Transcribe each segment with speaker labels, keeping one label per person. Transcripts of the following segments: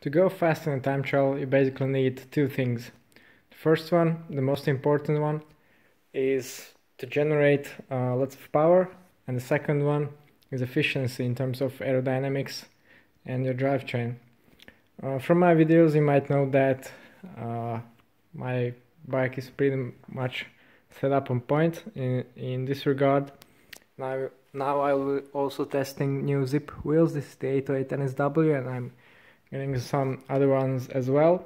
Speaker 1: To go fast in a time trial, you basically need two things. The first one, the most important one, is to generate lots of power, and the second one is efficiency in terms of aerodynamics and your drivetrain. From my videos, you might know that my bike is pretty much set up on point in this regard. Now I will also testing new Zipp wheels. This is the 808 NSW, and I'm getting some other ones as well.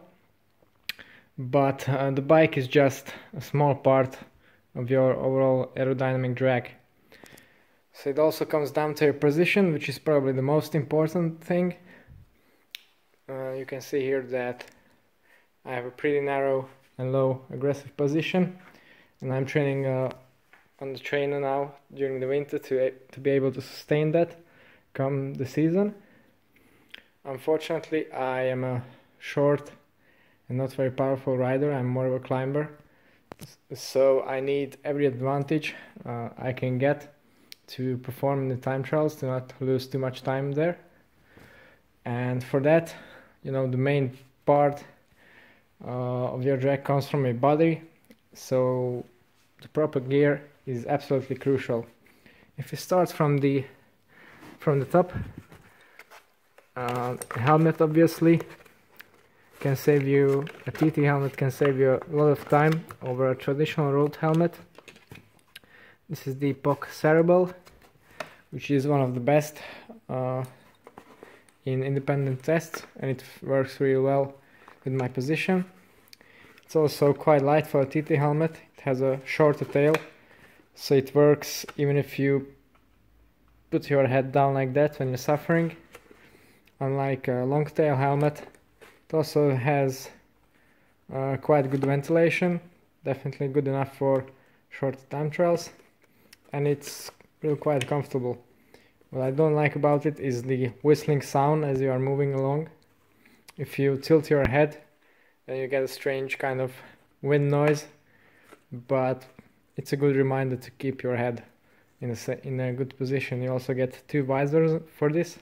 Speaker 1: But the bike is just a small part of your overall aerodynamic drag. So it also comes down to your position, which is probably the most important thing. You can see here that I have a pretty narrow and low aggressive position, and I'm training on the trainer now during the winter to be able to sustain that come the season. Unfortunately, I am a short and not very powerful rider. I'm more of a climber, so I need every advantage I can get to perform in the time trials, to not lose too much time there. And for that, the main part of your drag comes from your body, so the proper gear is absolutely crucial. If you start from the top, helmet obviously can save you, a TT helmet can save you a lot of time over a traditional road helmet. This is the Epoch Cerebel, which is one of the best in independent tests, and it works really well with my position. It's also quite light for a TT helmet. It has a shorter tail, so it works even if you put your head down like that when you're suffering. Unlike a long tail helmet, it also has quite good ventilation, definitely good enough for short time trials, and it's really quite comfortable. What I don't like about it is the whistling sound as you are moving along. If you tilt your head, then you get a strange kind of wind noise, but it's a good reminder to keep your head in a good position. You also get two visors for this.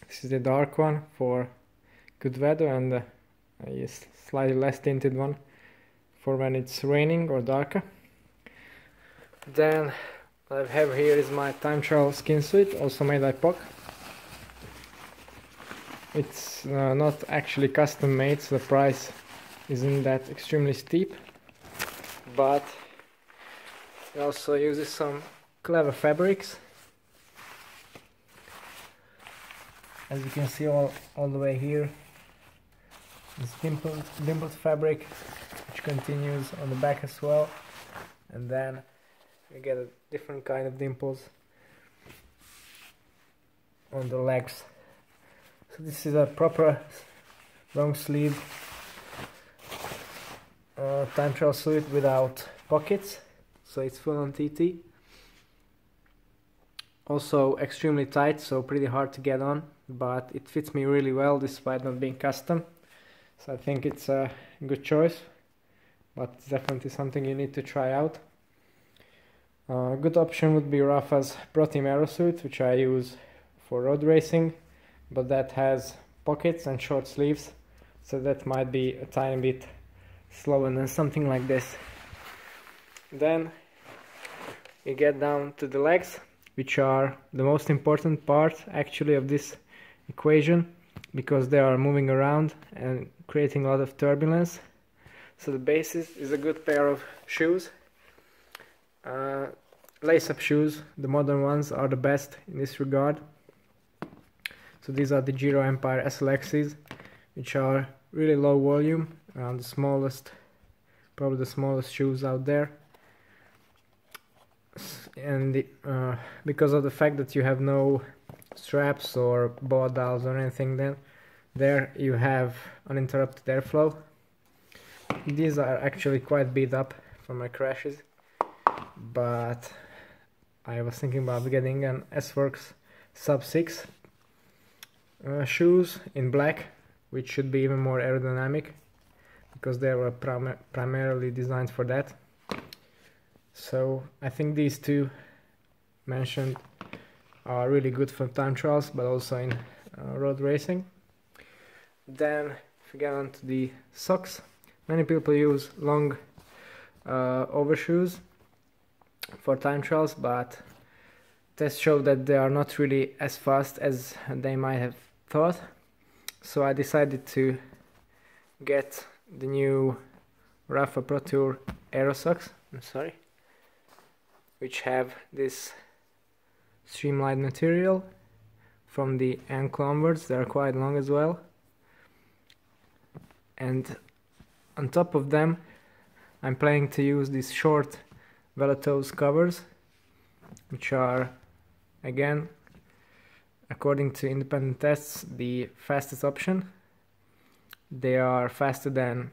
Speaker 1: This is the dark one for good weather, and a slightly less tinted one for when it's raining or darker. Then what I have here is my time trial skin suit, also made by Epoch. It's not actually custom made, so the price isn't that extremely steep, but it also uses some clever fabrics. As you can see all the way here, this dimpled fabric, which continues on the back as well, and then you get a different kind of dimples on the legs. So this is a proper long sleeve time trial suit without pockets, so it's full on TT. Also extremely tight, so pretty hard to get on, but it fits me really well despite not being custom. So I think it's a good choice, but it's definitely something you need to try out. A good option would be Rapha's Pro Team Aero suit, which I use for road racing, but that has pockets and short sleeves, so that might be a tiny bit slower than something like this. Then you get down to the legs, which are the most important part actually of this equation, because they are moving around and creating a lot of turbulence. So the basis is a good pair of shoes. Lace-up shoes, the modern ones, are the best in this regard. So these are the Giro Empire SLXs, which are really low volume, around the smallest, probably the smallest shoes out there. And because of the fact that you have no straps or baudals or anything, then there you have uninterrupted airflow. These are actually quite beat up from my crashes, but I was thinking about getting an S-Works Sub 6 shoes in black, which should be even more aerodynamic, because they were primarily designed for that. So I think these two mentioned are really good for time trials, but also in road racing. Then if we get on to the socks, many people use long overshoes for time trials, but tests show that they are not really as fast as they might have thought. So I decided to get the new Rapha Pro Tour Aero socks, which have this streamlined material from the ankle onwards. They are quite long as well, and on top of them I'm planning to use these short Velotoes covers, which are, again, according to independent tests, the fastest option. They are faster than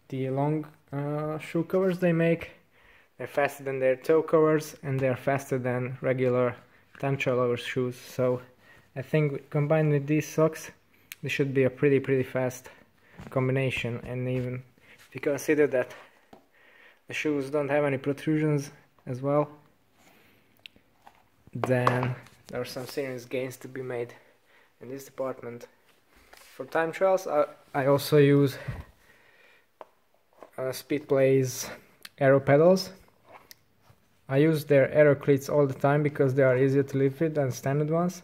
Speaker 1: the long shoe covers they make, they're faster than their toe covers, and they're faster than regular time trial over shoes. So I think combined with these socks, this should be a pretty fast combination. And even if you consider that the shoes don't have any protrusions as well, then there are some serious gains to be made in this department. For time trials, I also use Speedplay's Aero pedals. I use their Aero cleats all the time because they are easier to live with than standard ones.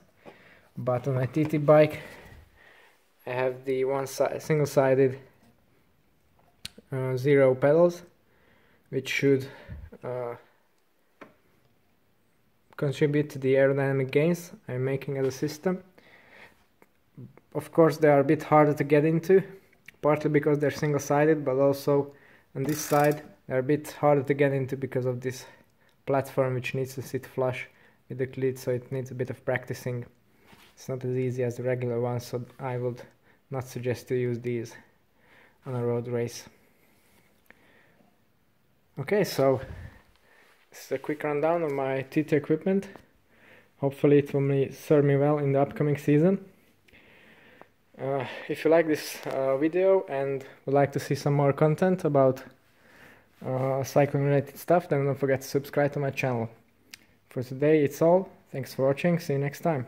Speaker 1: But on my TT bike, I have the single-sided zero pedals, which should contribute to the aerodynamic gains I'm making as a system. Of course, they are a bit harder to get into, partly because they're single-sided, but also on this side they're a bit harder to get into because of this platform, which needs to sit flush with the cleat, so it needs a bit of practicing. It's not as easy as the regular ones, so I would not suggest to use these on a road race. Okay, so this is a quick rundown of my TT equipment. Hopefully it will serve me well in the upcoming season. If you like this video and would like to see some more content about cycling related stuff, then don't forget to subscribe to my channel. For today it's all. Thanks for watching. See you next time.